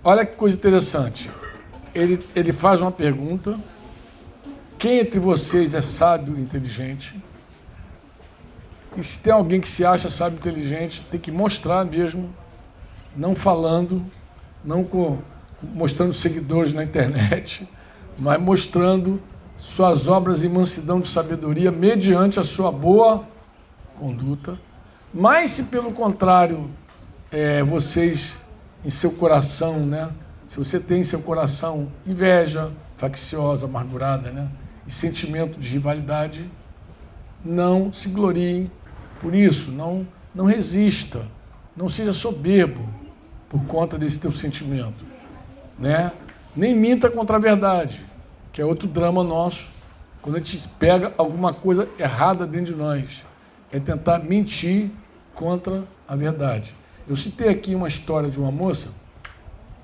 olha que coisa interessante. Ele faz uma pergunta: quem entre vocês é sábio e inteligente? E se tem alguém que se acha sábio e inteligente, tem que mostrar mesmo, não falando, não mostrando seguidores na internet, mas mostrando suas obras em mansidão de sabedoria, mediante a sua boa conduta. Mas se pelo contrário, vocês em seu coração, né? Se você tem em seu coração inveja facciosa, amargurada, né? E sentimento de rivalidade, não se gloriem por isso, não resista, não seja soberbo por conta desse teu sentimento, né? Nem minta contra a verdade, que é outro drama nosso, quando a gente pega alguma coisa errada dentro de nós, é tentar mentir contra a verdade. Eu citei aqui uma história de uma moça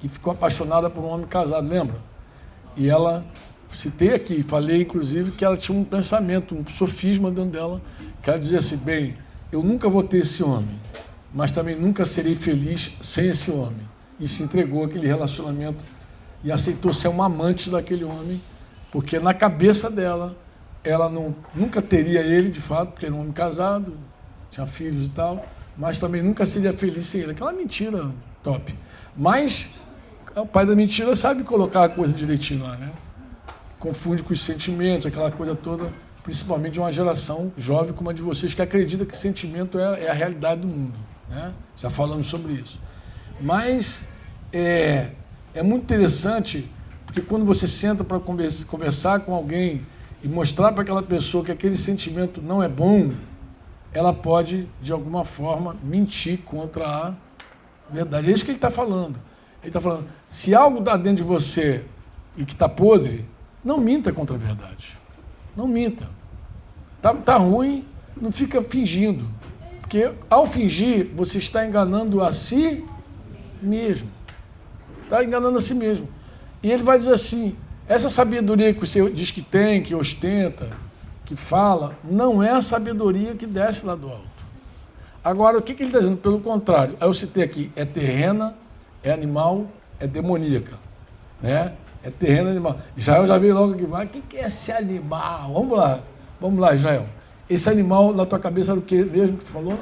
que ficou apaixonada por um homem casado, lembra? E ela, citei aqui, falei inclusive que ela tinha um pensamento, um sofisma dentro dela, que ela dizia assim: bem, eu nunca vou ter esse homem, mas também nunca serei feliz sem esse homem. E se entregou àquele relacionamento e aceitou ser uma amante daquele homem, porque na cabeça dela, ela nunca teria ele de fato, porque era um homem casado, tinha filhos e tal, mas também nunca seria feliz sem ele. Aquela mentira top. Mas o pai da mentira sabe colocar a coisa direitinho lá, né? Confunde com os sentimentos, aquela coisa toda, principalmente de uma geração jovem como a de vocês, que acredita que sentimento é a realidade do mundo, né? Já falamos sobre isso. Mas é muito interessante, porque quando você senta para conversar com alguém e mostrar para aquela pessoa que aquele sentimento não é bom, ela pode, de alguma forma, mentir contra a verdade. É isso que ele está falando. Ele está falando, se algo está dentro de você e que está podre, não minta contra a verdade. Não minta. Tá ruim, não fica fingindo. Porque ao fingir, você está enganando a si mesmo. Está enganando a si mesmo. E ele vai dizer assim, essa sabedoria que você diz que tem, que ostenta, que fala, não é a sabedoria que desce lá do alto. Agora, o que ele está dizendo? Pelo contrário, aí eu citei aqui, é terrena, é animal, é demoníaca, né? É terreno, animal. Israel já veio logo aqui, o que é esse animal? Vamos lá, Israel. Esse animal na tua cabeça era o que mesmo que tu falou?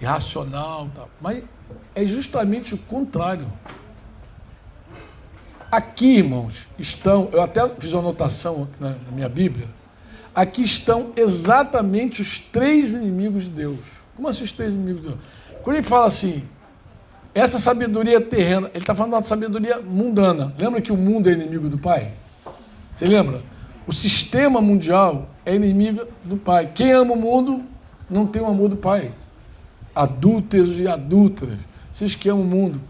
Irracional, tal. Mas é justamente o contrário. Aqui, irmãos, estão, eu até fiz uma anotação na minha Bíblia, aqui estão exatamente os 3 inimigos de Deus. Como assim os 3 inimigos de Deus? Quando ele fala assim, essa sabedoria terrena, ele está falando de uma sabedoria mundana. Lembra que o mundo é inimigo do Pai? Você lembra? O sistema mundial é inimigo do Pai. Quem ama o mundo não tem o amor do Pai. Adúlteros e adúlteras, vocês que amam o mundo,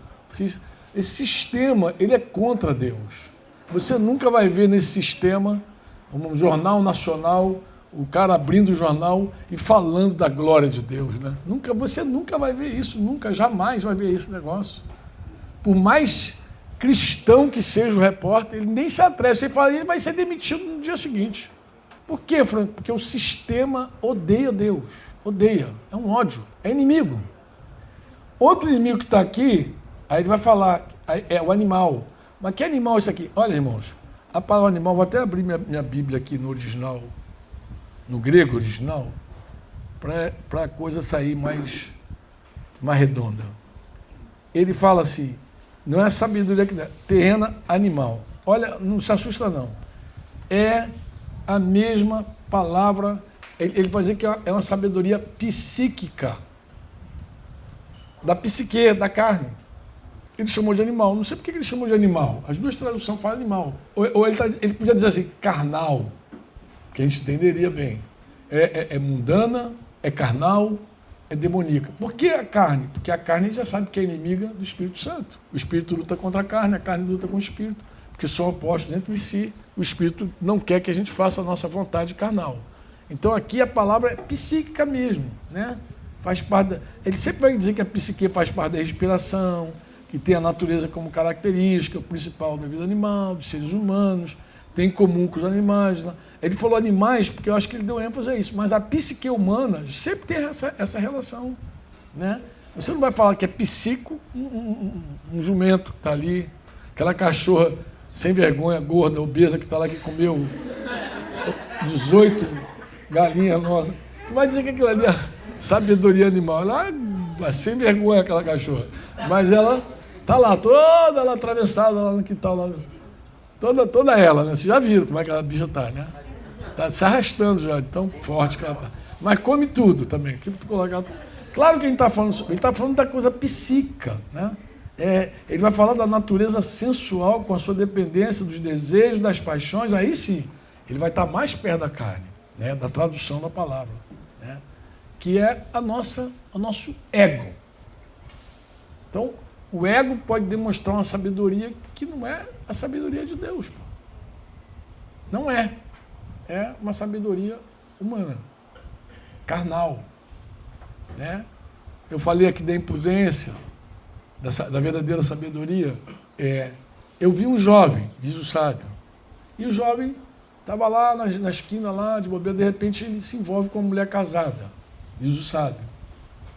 esse sistema, ele é contra Deus. Você nunca vai ver nesse sistema um jornal nacional, o cara abrindo o jornal e falando da glória de Deus, né? Você nunca vai ver isso, nunca, jamais vai ver esse negócio. Por mais cristão que seja o repórter, ele nem se atreve. Você fala, ele vai ser demitido no dia seguinte. Por quê, Franco? Porque o sistema odeia Deus. Odeia. É um ódio. É inimigo. Outro inimigo que está aqui, aí ele vai falar, é o animal. Mas que animal é isso aqui? Olha, irmãos, a palavra animal, vou até abrir minha Bíblia aqui no original, no grego original, para a coisa sair mais redonda. Ele fala assim, não é sabedoria que dá, terrena, animal. Olha, não se assusta não. É a mesma palavra, ele vai dizer que é uma sabedoria psíquica, da psique, da carne. Ele chamou de animal. Não sei por que ele chamou de animal. As duas traduções falam animal. Ou ele podia dizer assim, carnal, que a gente entenderia bem. É mundana, é carnal, é demoníaca. Por que a carne? Porque a carne a gente já sabe que é inimiga do Espírito Santo. O Espírito luta contra a carne luta com o Espírito, porque são opostos dentro de si. O Espírito não quer que a gente faça a nossa vontade carnal. Então aqui a palavra é psíquica mesmo, né? Faz parte ele sempre vai dizer que a psique faz parte da respiração, que tem a natureza como característica, o principal da vida animal, dos seres humanos, tem em comum com os animais. Né? Ele falou animais porque eu acho que ele deu ênfase a isso, mas a psique humana sempre tem essa relação. Né? Você não vai falar que é psico um jumento que está ali, aquela cachorra sem vergonha, gorda, obesa, que está lá, que comeu 18 galinhas nossas. Tu vai dizer que aquilo ali é sabedoria animal. Ela é sem vergonha, aquela cachorra. Mas ela está lá, toda ela atravessada lá no quintal. Lá, toda ela, né? Vocês já viram como é que aquela bicha está, né? Está se arrastando já, de tão forte que ela está. Mas come tudo também. Claro que ele está falando da coisa psíquica, né? Ele vai falar da natureza sensual com a sua dependência dos desejos, das paixões, aí sim, ele vai estar mais perto da carne, né? Da tradução da palavra, né? Que é o nosso ego. Então, o ego pode demonstrar uma sabedoria que não é a sabedoria de Deus. Não é. É uma sabedoria humana, carnal, né? Eu falei aqui da imprudência, da verdadeira sabedoria. Eu vi um jovem, diz o sábio, e o jovem estava lá na esquina, lá, de bobeira, de repente ele se envolve com uma mulher casada, diz o sábio.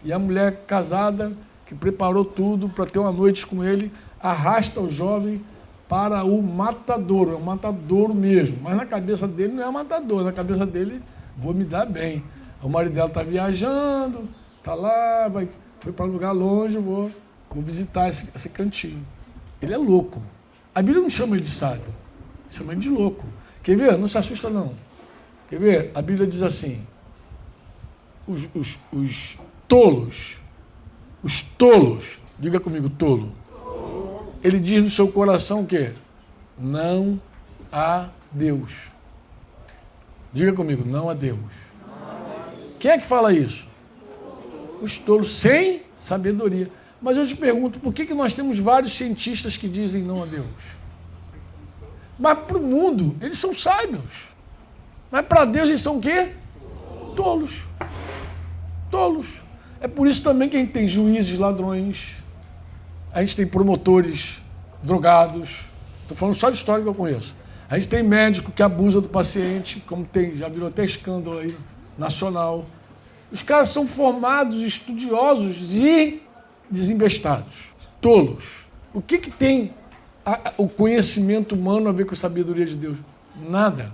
E a mulher casada, que preparou tudo para ter uma noite com ele, arrasta o jovem para o matadouro, é um matadouro mesmo, mas na cabeça dele não é matador, na cabeça dele, vou me dar bem. O marido dela está viajando, está lá, foi para um lugar longe, vou visitar esse cantinho. Ele é louco. A Bíblia não chama ele de sábio, chama ele de louco. Quer ver? Não se assusta não. Quer ver? A Bíblia diz assim, os tolos, diga comigo, tolo. Ele diz no seu coração o quê? Não há Deus. Diga comigo, não há Deus. Quem é que fala isso? Os tolos sem sabedoria. Mas eu te pergunto, por que nós temos vários cientistas que dizem não a Deus? Mas para o mundo, eles são sábios. Mas para Deus eles são o quê? Tolos. Tolos. É por isso também que a gente tem juízes ladrões, a gente tem promotores drogados. Estou falando só de história que eu conheço. A gente tem médico que abusa do paciente, como tem, já virou até escândalo aí, nacional. Os caras são formados, estudiosos e desembestados, tolos. O que tem o conhecimento humano a ver com a sabedoria de Deus? Nada.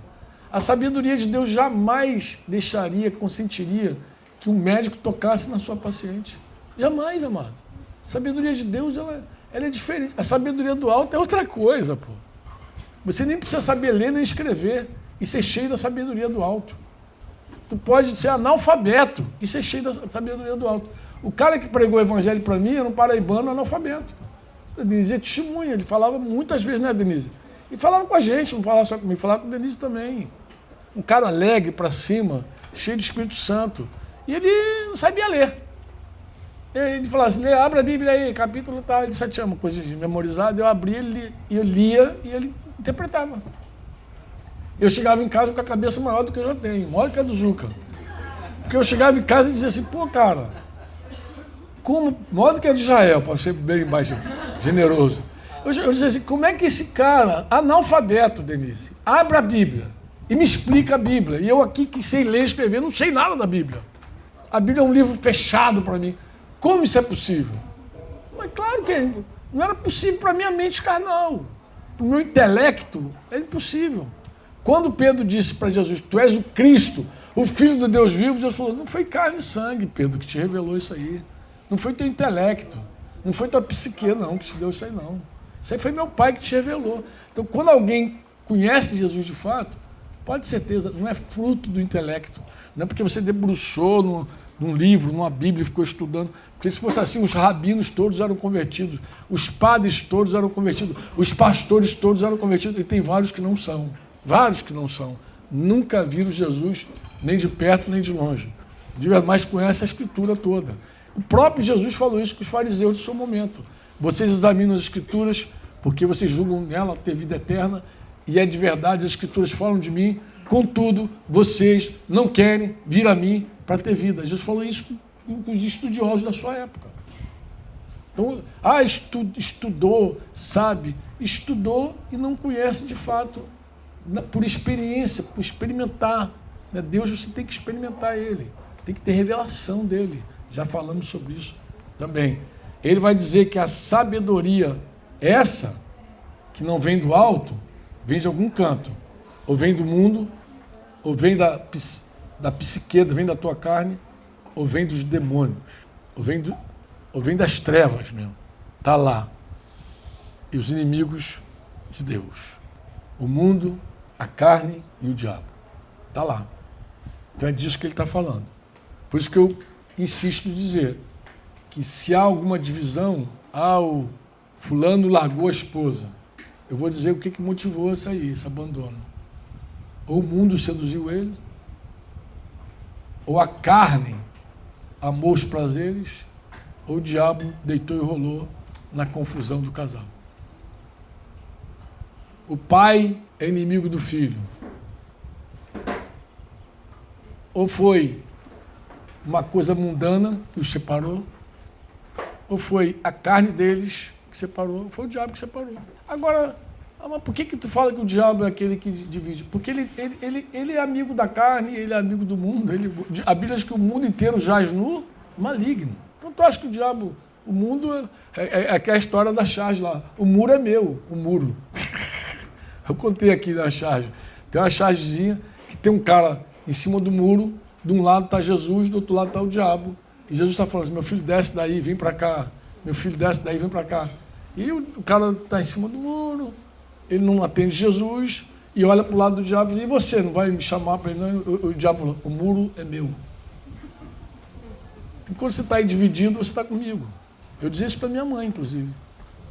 A sabedoria de Deus jamais deixaria, consentiria que um médico tocasse na sua paciente. Jamais, amado. A sabedoria de Deus, ela é diferente. A sabedoria do alto é outra coisa, pô. Você nem precisa saber ler nem escrever e ser cheio da sabedoria do alto. Tu pode ser analfabeto e ser cheio da sabedoria do alto. O cara que pregou o evangelho para mim era um paraibano analfabeto. A Denise é testemunha, ele falava muitas vezes, né, Denise? E falava com a gente, não falava só comigo, falava com a Denise também. Um cara alegre para cima, cheio de Espírito Santo. E ele não sabia ler. Ele falava assim, abre a Bíblia aí, capítulo tal, ele só tinha uma coisa de memorizado, eu abria, eu lia e ele interpretava. Eu chegava em casa com a cabeça maior do que eu já tenho, maior que a do Zuca. Porque eu chegava em casa e dizia assim, pô, cara, maior do que a de Israel, para ser bem mais generoso. Eu dizia assim, como é que esse cara, analfabeto, Denise, abre a Bíblia e me explica a Bíblia, e eu aqui que sei ler e escrever, não sei nada da Bíblia. A Bíblia é um livro fechado para mim. Como isso é possível? Mas claro que não era possível para a minha mente carnal. Para o meu intelecto, é impossível. Quando Pedro disse para Jesus, tu és o Cristo, o Filho do Deus vivo, Jesus falou, não foi carne e sangue, Pedro, que te revelou isso aí. Não foi teu intelecto, não foi tua psique, não, que te deu isso aí, não. Isso aí foi meu pai que te revelou. Então, quando alguém conhece Jesus de fato, pode ter certeza, não é fruto do intelecto. Não é porque você debruçou num livro, numa Bíblia, e ficou estudando. Porque se fosse assim, os rabinos todos eram convertidos, os padres todos eram convertidos, os pastores todos eram convertidos, e tem vários que não são. Vários que não são. Nunca viram Jesus, nem de perto, nem de longe. Mas conhece a Escritura toda. O próprio Jesus falou isso com os fariseus de seu momento. Vocês examinam as Escrituras, porque vocês julgam nela ter vida eterna, e é de verdade, as Escrituras falam de mim, contudo, vocês não querem vir a mim para ter vida. Jesus falou isso com os estudiosos da sua época. Então, estudou, sabe, estudou e não conhece de fato, por experiência, por experimentar. Deus, você tem que experimentar Ele, tem que ter revelação dele. Já falamos sobre isso também. Ele vai dizer que a sabedoria, essa, que não vem do alto, vem de algum canto, ou vem do mundo, ou vem da psiqueda, vem da tua carne, ou vem dos demônios, ou vem das trevas mesmo. Está lá. E os inimigos de Deus. O mundo, a carne e o diabo. Está lá. Então é disso que ele está falando. Por isso que eu insisto em dizer que se há alguma divisão, o fulano largou a esposa, eu vou dizer o que motivou isso aí, esse abandono. Ou o mundo seduziu ele, ou a carne amou os prazeres, ou o diabo deitou e rolou na confusão do casal. O pai é inimigo do filho. Ou foi uma coisa mundana que os separou, ou foi a carne deles que separou, ou foi o diabo que separou. Agora, mas por que tu fala que o diabo é aquele que divide? Porque ele é amigo da carne, ele é amigo do mundo. A Bíblia diz que o mundo inteiro jaz no maligno. Então tu acha que o diabo, o mundo é aquela história da charge lá. O muro é meu, o muro. Eu contei aqui da charge. Tem uma chargezinha que tem um cara em cima do muro, de um lado está Jesus, do outro lado está o diabo. E Jesus está falando assim, meu filho desce daí, vem para cá. Meu filho desce daí, vem para cá. E o cara está em cima do muro, ele não atende Jesus, e olha para o lado do diabo e diz, e você, não vai me chamar para ele? Não? O diabo falou, o muro é meu. Enquanto você está aí dividindo, você está comigo. Eu dizia isso para minha mãe, inclusive.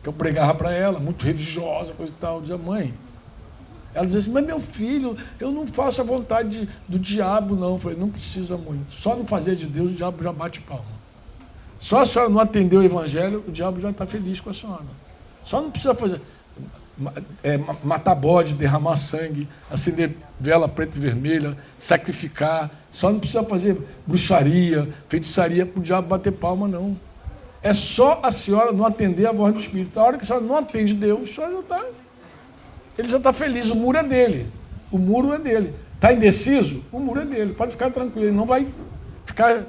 Que eu pregava para ela, muito religiosa, coisa e tal. Eu dizia, mãe. Ela dizia assim, mas meu filho, eu não faço a vontade do diabo, não. Eu falei, não precisa muito. Só não fazer de Deus, o diabo já bate palma. Só a senhora não atender o evangelho, o diabo já está feliz com a senhora. Só não precisa fazer... matar bode, derramar sangue, acender vela preta e vermelha, sacrificar. Só não precisa fazer bruxaria, feitiçaria para o diabo bater palma, não. É só a senhora não atender a voz do Espírito. A hora que a senhora não atende Deus, a senhora já está... Ele já está feliz, o muro é dele. O muro é dele. Está indeciso? O muro é dele. Pode ficar tranquilo, ele não vai ficar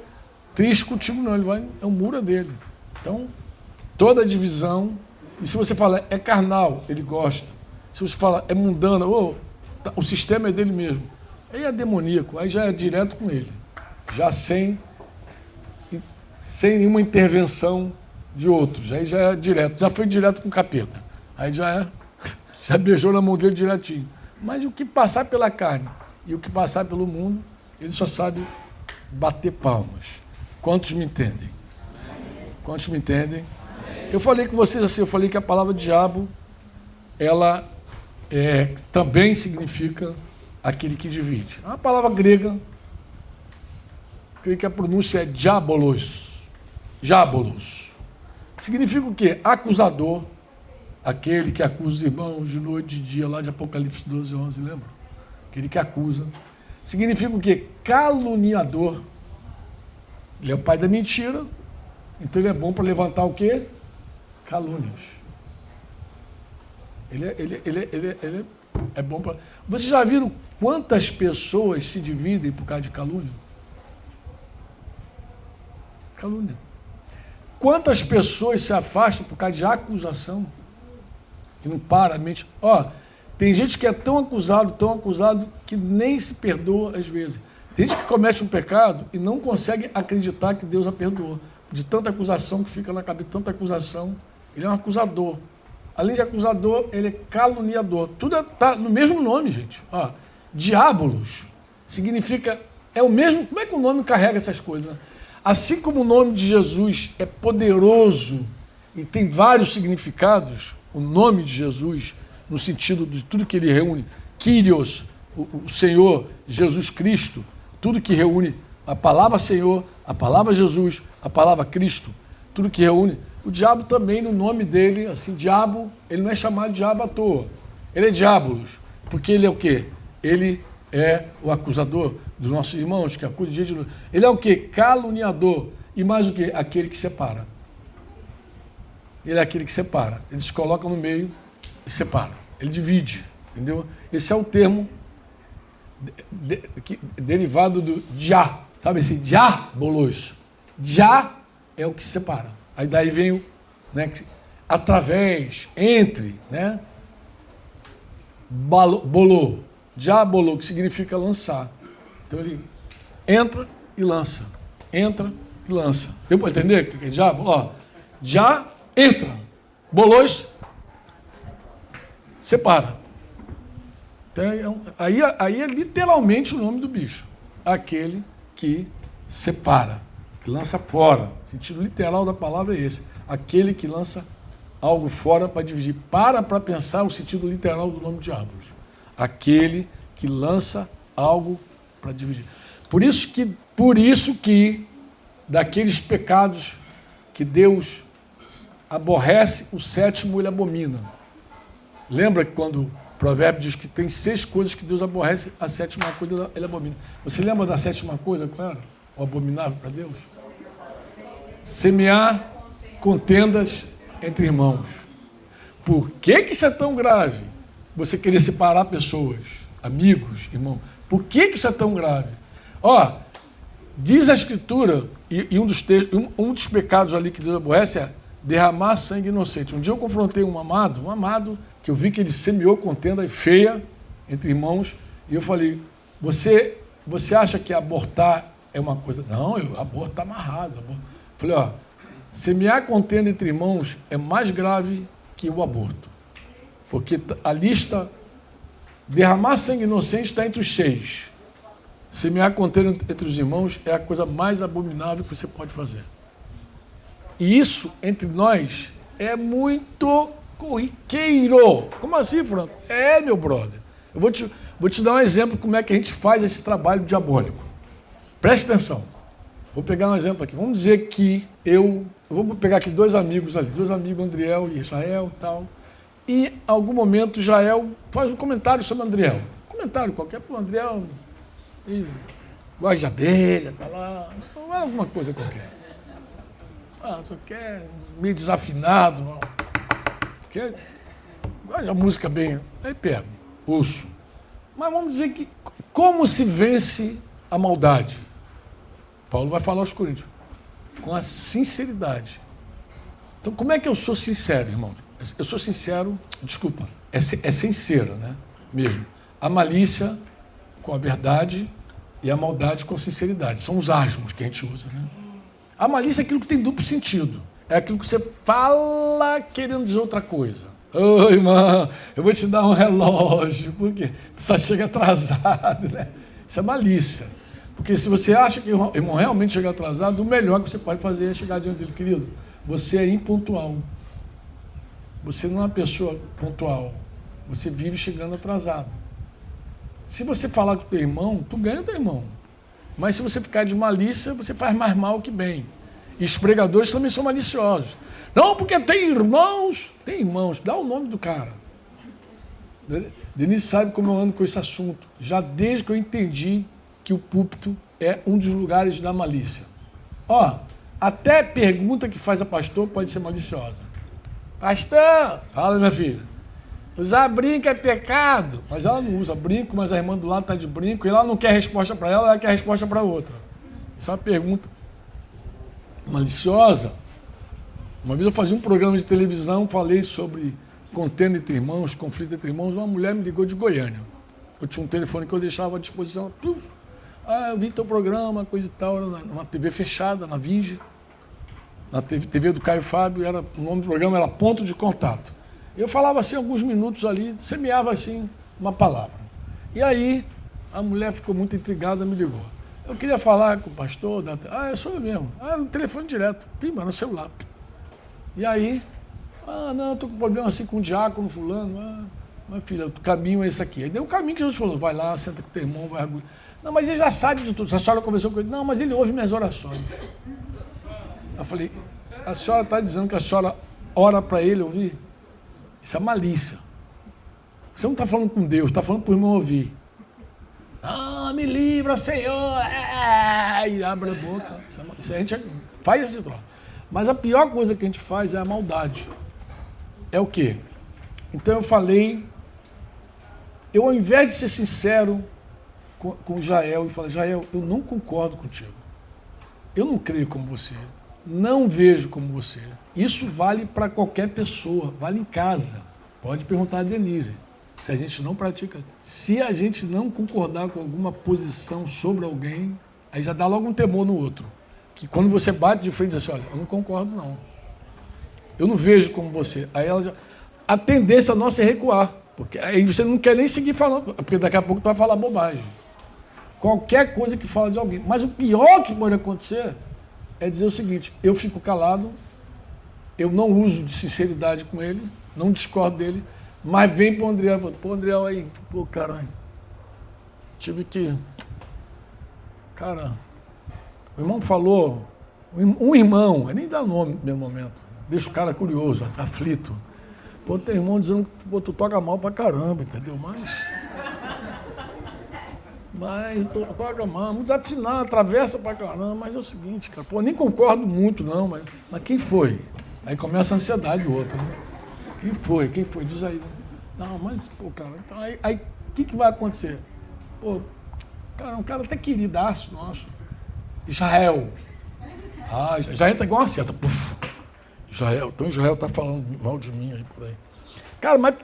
triste contigo, não. O muro é dele. Então, toda divisão, e se você fala é carnal, ele gosta. Se você fala é mundana, o sistema é dele mesmo. Aí é demoníaco, aí já é direto com ele. Já sem nenhuma intervenção de outros. Aí já é direto, já foi direto com o capeta. Aí já beijou na mão dele direitinho. Mas o que passar pela carne e o que passar pelo mundo, ele só sabe bater palmas. Quantos me entendem? Quantos me entendem? Eu falei com vocês assim, eu falei que a palavra diabo, ela também significa aquele que divide. É uma palavra grega, creio que a pronúncia é diabolos. Diabolos. Significa o quê? Acusador. Aquele que acusa os irmãos de noite e de dia, lá de Apocalipse 12, 11, lembra? Aquele que acusa. Significa o quê? Caluniador. Ele é o pai da mentira, então ele é bom para levantar o quê? Calúnias. Ele é bom para... Vocês já viram quantas pessoas se dividem por causa de calúnia? Calúnia. Quantas pessoas se afastam por causa de acusação? Que não para a mente. Tem gente que é tão acusado, que nem se perdoa às vezes. Tem gente que comete um pecado e não consegue acreditar que Deus a perdoou. De tanta acusação que fica na cabeça, tanta acusação. Ele é um acusador. Além de acusador, ele é caluniador. Tudo está no mesmo nome, gente. Diabolos significa... É o mesmo... Como é que o nome carrega essas coisas, né? Assim como o nome de Jesus é poderoso e tem vários significados, o nome de Jesus, no sentido de tudo que ele reúne, Kyrios, o Senhor, Jesus Cristo, tudo que reúne a palavra Senhor, a palavra Jesus, a palavra Cristo, tudo que reúne. O diabo também, no nome dele, assim, diabo, ele não é chamado de diabo à toa. Ele é diabolos, porque ele é o quê? Ele é o acusador dos nossos irmãos, que acusa de gente. Ele é o quê? Caluniador. E mais o quê? Aquele que separa. Ele é aquele que separa. Ele se coloca no meio e separa. Ele divide, entendeu? Esse é o termo derivado do já, sabe esse diabolos? Já é o que separa. Aí daí vem o, né, através, entre, né? Bolou, diabolou, que significa lançar. Então ele entra e lança, entra e lança. Deu para entender o que é diabo? Ó, já entra, bolou, separa. Então, aí é literalmente o nome do bicho. Aquele que separa, que lança fora. O sentido literal da palavra é esse. Aquele que lança algo fora para dividir. Para pensar o sentido literal do nome diabos. Aquele que lança algo para dividir. Por isso que daqueles pecados que Deus aborrece, o sétimo ele abomina. Lembra que quando o provérbio diz que tem 6 coisas que Deus aborrece, a sétima coisa ele abomina. Você lembra da sétima coisa, qual era? O abominável para Deus? Semear contendas entre irmãos. Por que isso é tão grave? Você querer separar pessoas, amigos, irmãos. Por que isso é tão grave? Ó, diz a Escritura, e um dos pecados ali que Deus aborrece é derramar sangue inocente. Um dia eu confrontei um amado, que eu vi que ele semeou contenda feia entre irmãos, e eu falei, você acha que abortar é uma coisa? Não, aborto está amarrado. Falei, ó, semear contenda entre irmãos é mais grave que o aborto. Porque a lista, derramar sangue inocente está entre os 6. Semear contenda entre os irmãos é a coisa mais abominável que você pode fazer. E isso, entre nós, é muito corriqueiro. Como assim, Franco? É, meu brother. Eu vou te dar um exemplo como é que a gente faz esse trabalho diabólico. Preste atenção. Vou pegar um exemplo aqui. Vamos dizer que eu vou pegar aqui 2 amigos ali, 2 amigos, Andriel e Israel e tal. E, em algum momento, Israel faz um comentário sobre Andriel. Um comentário qualquer, pô, Andriel gosta de abelha, tá lá, alguma coisa qualquer. Só quer meio desafinado, não. Gosta de música bem. Aí pego, ouço. Mas vamos dizer que, como se vence a maldade? Paulo vai falar aos Coríntios. Com a sinceridade. Então, como é que eu sou sincero, irmão? Eu sou sincero, desculpa, é sincero, né? Mesmo. A malícia com a verdade e a maldade com a sinceridade. São os asmos que a gente usa, né? A malícia é aquilo que tem duplo sentido. É aquilo que você fala querendo dizer outra coisa. Ô, irmão, eu vou te dar um relógio, porque só chega atrasado, né? Isso é malícia. Porque se você acha que o irmão realmente chega atrasado, o melhor que você pode fazer é chegar diante dele, querido. Você é impontual. Você não é uma pessoa pontual. Você vive chegando atrasado. Se você falar com o teu irmão, tu ganha o teu irmão. Mas se você ficar de malícia, você faz mais mal que bem. E os pregadores também são maliciosos. Não, porque tem irmãos. Tem irmãos. Dá o nome do cara. Denise sabe como eu ando com esse assunto. Já desde que eu entendi que o púlpito é um dos lugares da malícia. Ó, até pergunta que faz a pastor pode ser maliciosa. Pastor, fala, minha filha. Usar brinco é pecado. Mas ela não usa brinco, mas a irmã do lado está de brinco e ela não quer resposta para ela quer resposta para outra. Isso é uma pergunta maliciosa. Uma vez eu fazia um programa de televisão, falei sobre contenda entre irmãos, conflito entre irmãos. Uma mulher me ligou de Goiânia. Eu tinha um telefone que eu deixava à disposição. Eu vi teu programa, coisa e tal, numa TV fechada, na Vinge. Na TV do Caio Fábio, o nome do programa era Ponto de Contato. Eu falava assim alguns minutos ali, semeava assim uma palavra. E aí a mulher ficou muito intrigada, me ligou. Eu queria falar com o pastor, sou eu mesmo. No telefone direto, prima, no celular. E aí, não, estou com problema assim com o diácono fulano. Mas filha, o caminho é esse aqui. Aí deu o caminho que Jesus falou, vai lá, senta com teu irmão, vai... Não, mas ele já sabe de tudo. A senhora conversou com ele. Não, mas ele ouve minhas orações. Eu falei, a senhora está dizendo que a senhora ora para ele ouvir? Isso é malícia. Você não está falando com Deus, está falando para o irmão ouvir. Me livra, Senhor. E abre a boca. Isso a gente faz esse troço. Mas a pior coisa que a gente faz é a maldade. É o quê? Então eu falei, ao invés de ser sincero com Jael, e falar, Jael, eu não concordo contigo. Eu não creio como você. não vejo como você. Isso vale para qualquer pessoa, vale em casa. Pode perguntar a Denise, se a gente não pratica. Se a gente não concordar com alguma posição sobre alguém, aí já dá logo um temor no outro. Que quando você bate de frente e diz assim, olha, eu não concordo não. Eu não vejo como você. Aí ela já... A tendência nossa é recuar. Porque aí você não quer nem seguir falando, porque daqui a pouco tu vai falar bobagem. Qualquer coisa que fala de alguém. Mas o pior que pode acontecer é dizer o seguinte, eu fico calado, eu não uso de sinceridade com ele, não discordo dele, mas vem pro André, pô, André, aí, pô, caralho, tive que... Cara, o irmão falou, um irmão, nem dá nome no meu momento, deixa o cara curioso, aflito. Pô, tem irmão dizendo que pô, tu toca mal pra caramba, entendeu? Mas tu toca mal, muito desafinado, atravessa pra caramba, mas é o seguinte, cara, pô, nem concordo muito não, mas quem foi? Aí começa a ansiedade do outro, né? Quem foi? Quem foi? Diz aí. Não, mas, pô, cara, então aí o que vai acontecer? Pô, cara, um cara até queridaço nosso. Israel. Ah, Israel tá igual uma seta. Puf. Israel. Então Israel tá falando mal de mim aí por aí. Cara, mas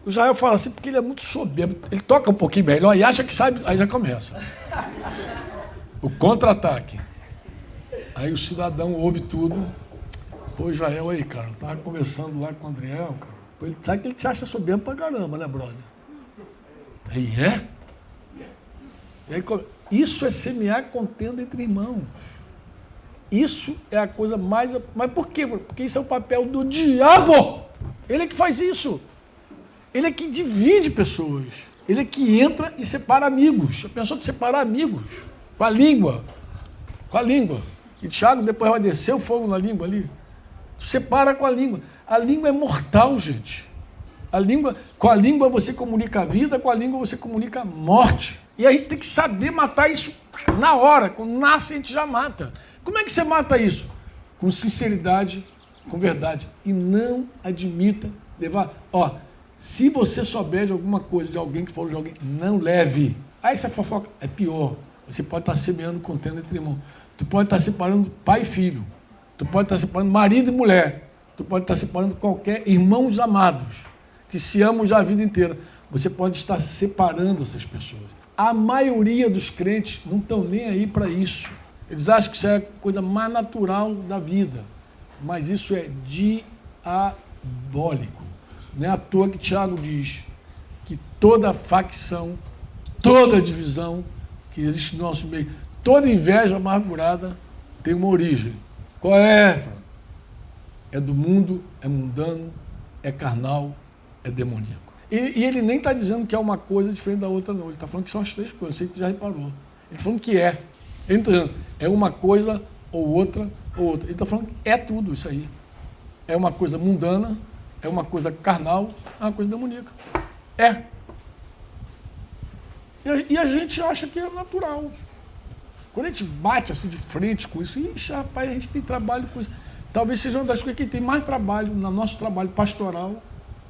o Israel fala assim porque ele é muito soberbo. Ele toca um pouquinho melhor e acha que sabe, aí já começa. O contra-ataque. Aí o cidadão ouve tudo. Pô, Israel aí, cara, tava conversando lá com o Andriel, cara. Pô, ele sabe que ele te acha soberbo pra caramba, né, brother? Aí é? E aí, isso é semear contenda entre irmãos. Isso é a coisa mais... Mas por quê? Porque isso é o papel do diabo. Ele é que faz isso. Ele é que divide pessoas. Ele é que entra e separa amigos. Já pensou de separar amigos? Com a língua. Com a língua. E Tiago depois vai descer o fogo na língua ali. Separa com a língua. A língua é mortal, gente. Com a língua você comunica a vida, com a língua você comunica a morte. E a gente tem que saber matar isso na hora. Quando nasce, a gente já mata. Como é que você mata isso? Com sinceridade, com verdade. E não admita levar. Ó, se você souber de alguma coisa, de alguém que falou de alguém, não leve. Aí essa fofoca é pior. Você pode estar semeando contenda entre irmãos. Tu pode estar separando pai e filho. Tu pode estar separando marido e mulher. Tu pode estar separando qualquer irmãos amados, que se amam já a vida inteira. Você pode estar separando essas pessoas. A maioria dos crentes não estão nem aí para isso. Eles acham que isso é a coisa mais natural da vida. Mas isso é diabólico. Não é à toa que Tiago diz que toda facção, toda divisão que existe no nosso meio, toda inveja amargurada tem uma origem. Qual é? É do mundo, é mundano, é carnal, é demoníaco. E ele nem está dizendo que é uma coisa diferente da outra, não. Ele está falando que são as três coisas. Eu sei que tu já reparou. Ele está falando que é. Ele não está dizendo é uma coisa ou outra ou outra. Ele está falando que é tudo isso aí. É uma coisa mundana, é uma coisa carnal, é uma coisa demoníaca. É. E a gente acha que é natural. Quando a gente bate assim de frente com isso, ixi, rapaz, a gente tem trabalho com isso. Talvez seja uma das coisas que tem mais trabalho no nosso trabalho pastoral.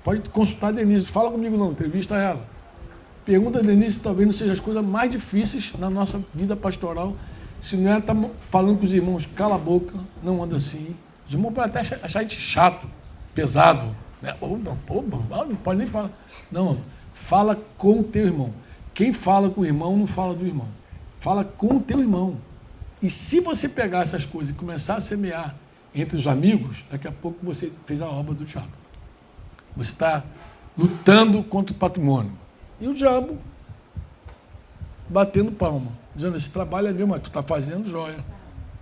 Pode consultar a Denise, fala comigo não, entrevista ela. Pergunta a Denise se talvez não seja as coisas mais difíceis na nossa vida pastoral. Se não é estar falando com os irmãos, cala a boca, não anda assim. Os irmãos podem até achar a gente chato, pesado. Né? Não pode nem falar. Não, fala com o teu irmão. Quem fala com o irmão não fala do irmão. Fala com o teu irmão. E se você pegar essas coisas e começar a semear entre os amigos, daqui a pouco você fez a obra do diabo. Você está lutando contra o patrimônio. E o diabo batendo palma, dizendo, esse trabalho é meu, mas tu está fazendo joia.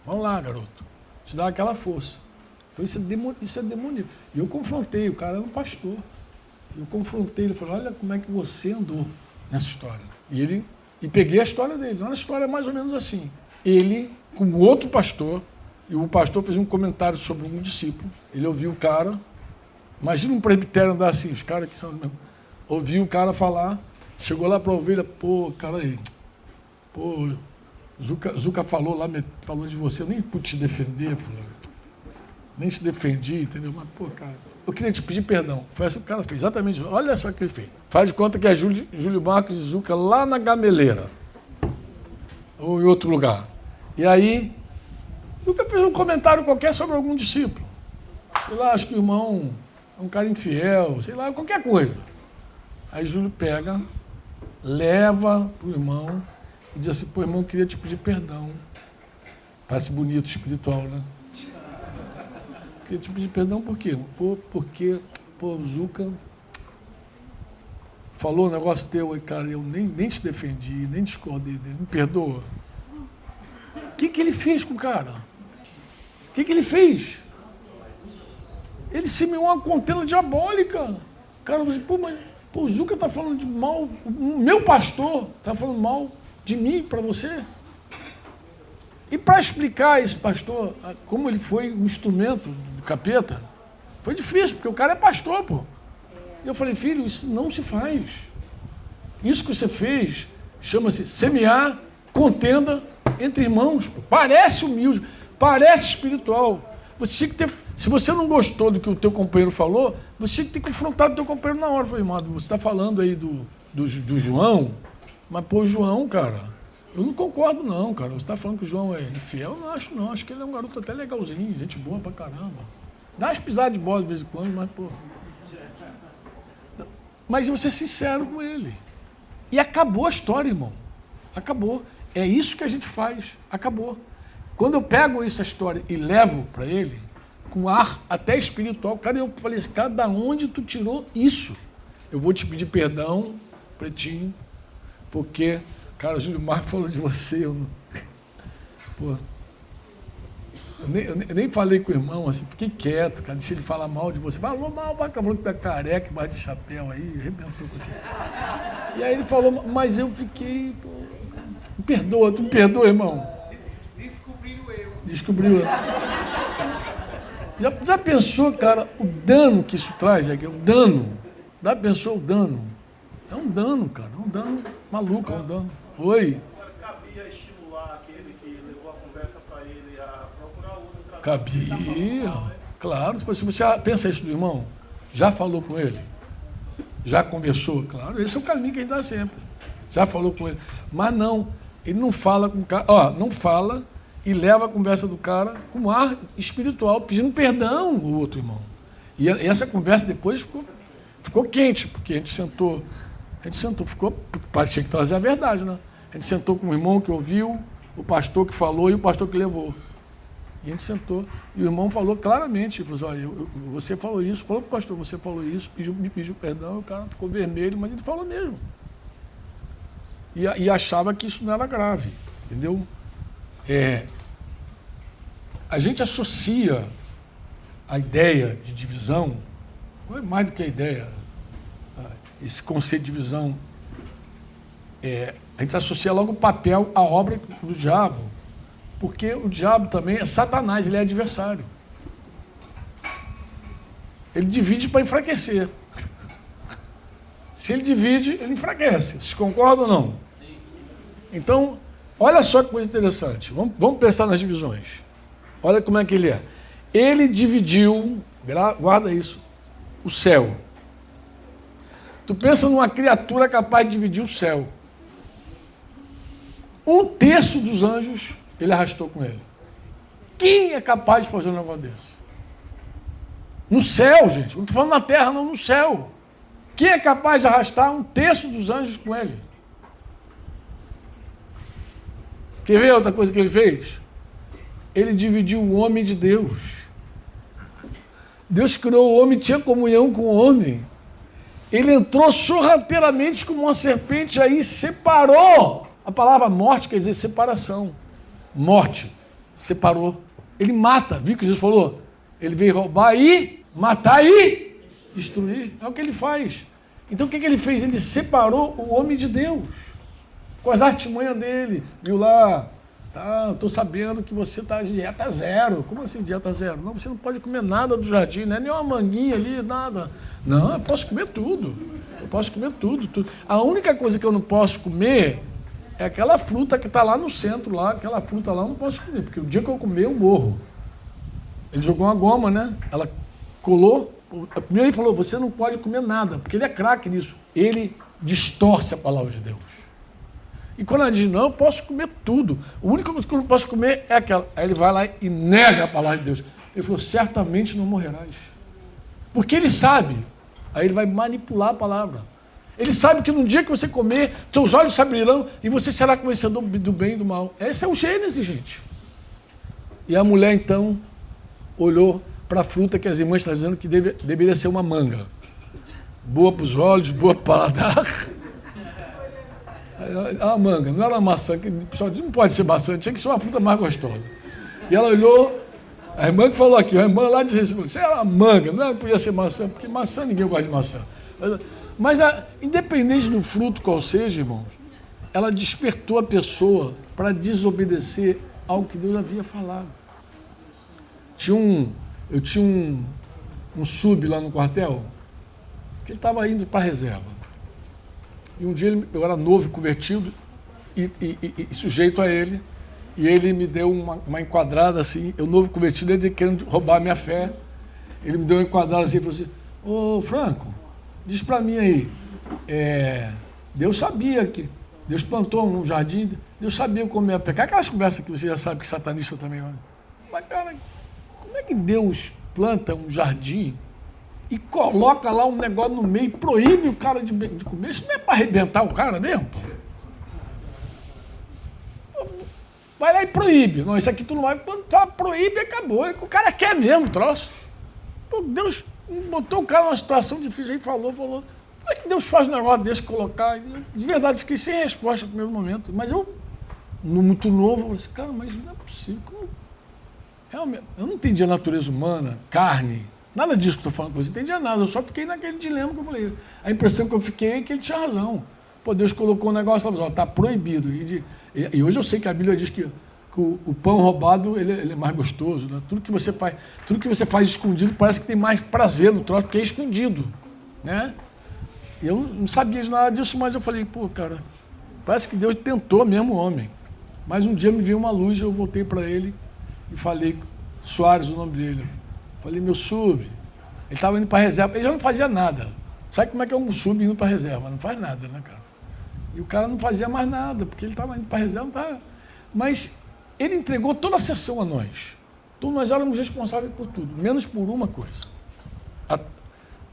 Vamos lá, garoto. Te dá aquela força. Então isso é demoníaco. E eu confrontei, o cara era um pastor. Eu confrontei, ele falou, olha como é que você andou nessa história. E peguei a história dele. A história é mais ou menos assim. Ele, com outro pastor, e o pastor fez um comentário sobre um discípulo. Ele ouviu o cara. Imagina um presbitério andar assim, os caras que são mesmo. Ouviu o cara falar, chegou lá para a ovelha, pô, cara aí, pô, Zuca falou lá, falou de você, eu nem pude te defender, nem se defendi, entendeu? Mas, pô, cara, eu queria te pedir perdão. Foi assim que o cara fez, exatamente, olha só o que ele fez. Faz de conta que é Júlio Marcos de Zuca lá na Gameleira, ou em outro lugar. E aí, Nunca fez um comentário qualquer sobre algum discípulo. Sei lá, acho que o irmão é um cara infiel, sei lá, qualquer coisa. Aí Júlio pega, leva para o irmão e diz assim, pô, irmão, queria te pedir perdão. Parece bonito, espiritual, né? Queria te pedir perdão por quê? Porque o Zuca falou um negócio teu aí, cara, eu nem te defendi, nem discordei dele, me perdoa. O que ele fez com o cara? O que ele fez? Ele semeou uma contenda diabólica. O cara falou assim, mas o Zuca está falando de mal, o meu pastor está falando mal de mim para você. E para explicar esse pastor, como ele foi um instrumento do capeta, foi difícil, porque o cara é pastor, pô. E eu falei, filho, isso não se faz. Isso que você fez chama-se semear contenda entre irmãos. Pô. Parece humilde, parece espiritual. Você tinha que ter, se você não gostou do que o teu companheiro falou, você tinha que ter confrontado o teu companheiro na hora. Eu falei, irmão, você está falando aí do João, mas pô, João, cara, eu não concordo não, cara. Você está falando que o João é infiel? Eu não acho não, acho que ele é um garoto até legalzinho, gente boa pra caramba. Dá umas pisadas de bola de vez em quando, mas pô... Mas eu vou ser sincero com ele. E acabou a história, irmão. Acabou. É isso que a gente faz. Acabou. Quando eu pego essa história e levo para ele, com ar até espiritual, cara, eu falei assim, cara, da onde tu tirou isso? Eu vou te pedir perdão, Pretinho, porque, cara, o Júlio Marco falou de você, eu não... Pô... Eu nem falei com o irmão, assim, fiquei quieto, cara, se ele falar mal de você, falou mal, falou que tá careca, mais de chapéu aí, arrebentou contigo. E aí ele falou, mas eu fiquei, pô, me perdoa, tu me perdoa, irmão? Descobriu eu. Já pensou, cara, o dano que isso traz aqui, o dano, já pensou o dano? É um dano, cara, é um dano maluco, é um dano. Oi? Cabia, claro. Se você pensa isso do irmão, já falou com ele? Já conversou? Claro, esse é o caminho que a gente dá sempre. Já falou com ele. Mas não, ele não fala com o cara, não fala e leva a conversa do cara com ar espiritual, pedindo perdão ao outro irmão. E essa conversa depois ficou quente, porque a gente sentou, tinha que trazer a verdade, né? A gente sentou com o irmão que ouviu, o pastor que falou e o pastor que levou. E a gente sentou, e o irmão falou claramente, ele falou assim, olha, você falou isso, falou para o pastor, você falou isso, me pediu perdão, o cara ficou vermelho, mas ele falou mesmo. E achava que isso não era grave, entendeu? A gente associa a ideia de divisão, não é mais do que a ideia, esse conceito de divisão, a gente associa logo o papel, a obra do diabo, porque o diabo também é Satanás, ele é adversário. Ele divide para enfraquecer. Se ele divide, ele enfraquece. Vocês concordam ou não? Então, olha só que coisa interessante. Vamos pensar nas divisões. Olha como é que ele é. Ele dividiu, guarda isso, o céu. Tu pensa numa criatura capaz de dividir o céu. 1/3 dos anjos ele arrastou com ele. Quem é capaz de fazer um negócio desse? No céu, gente. Não estou falando na terra, não, no céu. Quem é capaz de arrastar 1/3 dos anjos com ele? Quer ver outra coisa que ele fez? Ele dividiu o homem de Deus. Deus criou o homem, tinha comunhão com o homem. Ele entrou sorrateiramente como uma serpente aí, separou. A palavra morte quer dizer separação. Morte, separou. Ele mata, viu que Jesus falou? Ele veio roubar e matar e destruir. É o que ele faz. Então o que ele fez? Ele separou o homem de Deus. Com as artimanhas dele. Viu lá? Tá, estou sabendo que você está de dieta zero. Como assim dieta zero? Não, você não pode comer nada do jardim, né? Nem uma manguinha ali, nada. Não, eu posso comer tudo. Eu posso comer tudo. A única coisa que eu não posso comer é aquela fruta que está lá no centro, lá, aquela fruta lá eu não posso comer, porque o dia que eu comer eu morro. Ele jogou uma goma, né? Ela colou. Primeiro ele falou, você não pode comer nada, porque ele é craque nisso. Ele distorce a palavra de Deus. E quando ela diz, não, eu posso comer tudo. A única coisa que eu não posso comer é aquela. Aí ele vai lá e nega a palavra de Deus. Ele falou, certamente não morrerás. Porque ele sabe. Aí ele vai manipular a palavra. Ele sabe que no dia que você comer, teus olhos se abrirão e você será conhecedor do bem e do mal. Esse é o Gênesis, gente. E a mulher, então, olhou para a fruta que as irmãs estão dizendo que deveria ser uma manga. Boa para os olhos, boa para o paladar. Era uma manga, não era uma maçã, que o pessoal diz, não pode ser maçã, tinha que ser uma fruta mais gostosa. E ela olhou, a irmã que falou aqui, a irmã lá de Recife, isso era uma manga, não podia ser maçã, porque maçã ninguém gosta de maçã. Mas independente do fruto qual seja, irmãos, ela despertou a pessoa para desobedecer ao que Deus havia falado. Eu tinha um sub lá no quartel, que ele estava indo para a reserva. E um dia eu era novo, convertido, e sujeito a ele, e ele me deu uma enquadrada assim, eu novo convertido, ele querendo roubar a minha fé, ele me deu uma enquadrada assim e falou assim, ô Franco, diz para mim aí, Deus sabia que, Deus plantou um jardim, Deus sabia como ia pecar, aquelas conversas que você já sabe que satanista também, mas cara, como é que Deus planta um jardim e coloca lá um negócio no meio e proíbe o cara de comer? Isso não é para arrebentar o cara mesmo? Vai lá e proíbe. Não, isso aqui tu não vai plantar, proíbe e acabou. É que o cara quer mesmo, troço. Pô, Deus botou o cara numa situação difícil, aí falou. Como é que Deus faz um negócio desse, colocar? De verdade, fiquei sem resposta no primeiro momento. Mas eu, muito novo, falei assim, cara, mas não é possível. Como? Realmente, eu não entendi a natureza humana, carne, nada disso que eu estou falando com você, não entendia nada, eu só fiquei naquele dilema que eu falei. A impressão que eu fiquei é que ele tinha razão. Pô, Deus colocou um negócio lá, está proibido. E hoje eu sei que a Bíblia diz que o pão roubado ele é mais gostoso. Né? Tudo que você faz escondido parece que tem mais prazer no troço, porque é escondido. Né? E eu não sabia de nada disso, mas eu falei, pô, cara, parece que Deus tentou mesmo o homem. Mas um dia me veio uma luz, eu voltei para ele e falei, Soares, o nome dele. Falei, meu sub, ele estava indo para a reserva, ele já não fazia nada. Sabe como é que é um sub indo para a reserva? Não faz nada, né, cara? E o cara não fazia mais nada, porque ele estava indo para a reserva, não estava. Mas ele entregou toda a sessão a nós. Então nós éramos responsáveis por tudo, menos por uma coisa.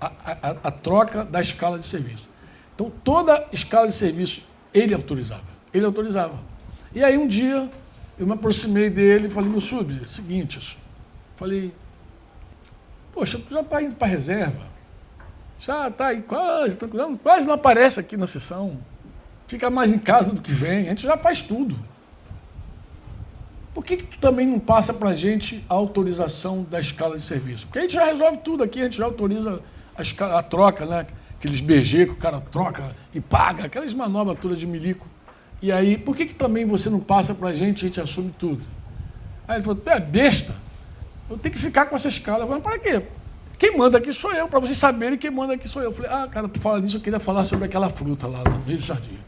A troca da escala de serviço. Então toda escala de serviço ele autorizava. Ele autorizava. E aí um dia eu me aproximei dele e falei, meu sub, é o seguinte, falei, poxa, tu já está indo para a reserva, já está aí quase não aparece aqui na sessão, fica mais em casa do que vem, a gente já faz tudo. Por que tu também não passa para a gente a autorização da escala de serviço? Porque a gente já resolve tudo aqui, a gente já autoriza a troca, né? Aqueles BG que o cara troca e paga, aquelas manobras todas de milico. E aí, por que também você não passa para a gente assume tudo? Aí ele falou, tu é besta, eu tenho que ficar com essa escala. Eu falei, para quê? Quem manda aqui sou eu, para vocês saberem quem manda aqui sou eu. Eu falei, cara, tu fala disso, eu queria falar sobre aquela fruta lá no meio do jardim.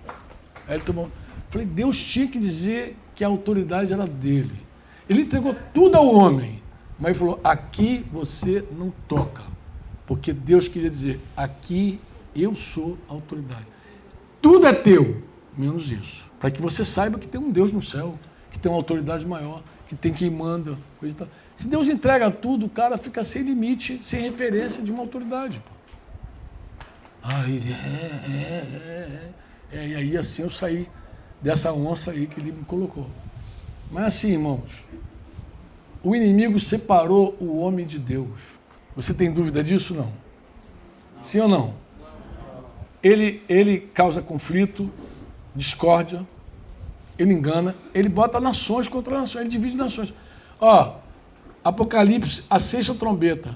Aí ele tomou. Eu falei, Deus tinha que dizer que a autoridade era dele. Ele entregou tudo ao homem, mas ele falou, aqui você não toca. Porque Deus queria dizer, aqui eu sou a autoridade. Tudo é teu, menos isso. Para que você saiba que tem um Deus no céu, que tem uma autoridade maior, que tem quem manda, coisa e tal. Se Deus entrega tudo, o cara fica sem limite, sem referência de uma autoridade. E aí assim eu saí dessa onça aí que ele me colocou. Mas assim, irmãos, o inimigo separou o homem de Deus. Você tem dúvida disso? Não? Sim ou não? Ele causa conflito, discórdia, ele engana, ele bota nações contra nações, ele divide nações. Apocalipse, a sexta trombeta.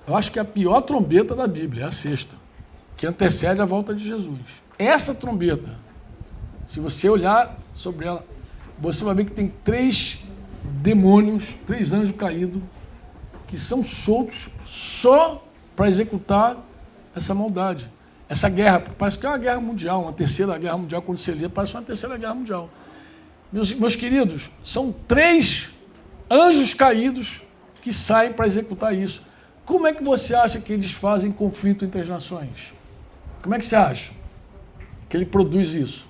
Eu acho que é a pior trombeta da Bíblia, é a sexta, que antecede a volta de Jesus. Essa trombeta, se você olhar sobre ela, você vai ver que tem 3 demônios, 3 anjos caídos, que são soltos só para executar essa maldade. Essa guerra, parece que é uma guerra mundial, uma terceira guerra mundial, quando você lê, parece uma terceira guerra mundial. Meus queridos, são 3 anjos caídos que saem para executar isso. Como é que você acha que eles fazem conflito entre as nações? Como é que você acha que ele produz isso?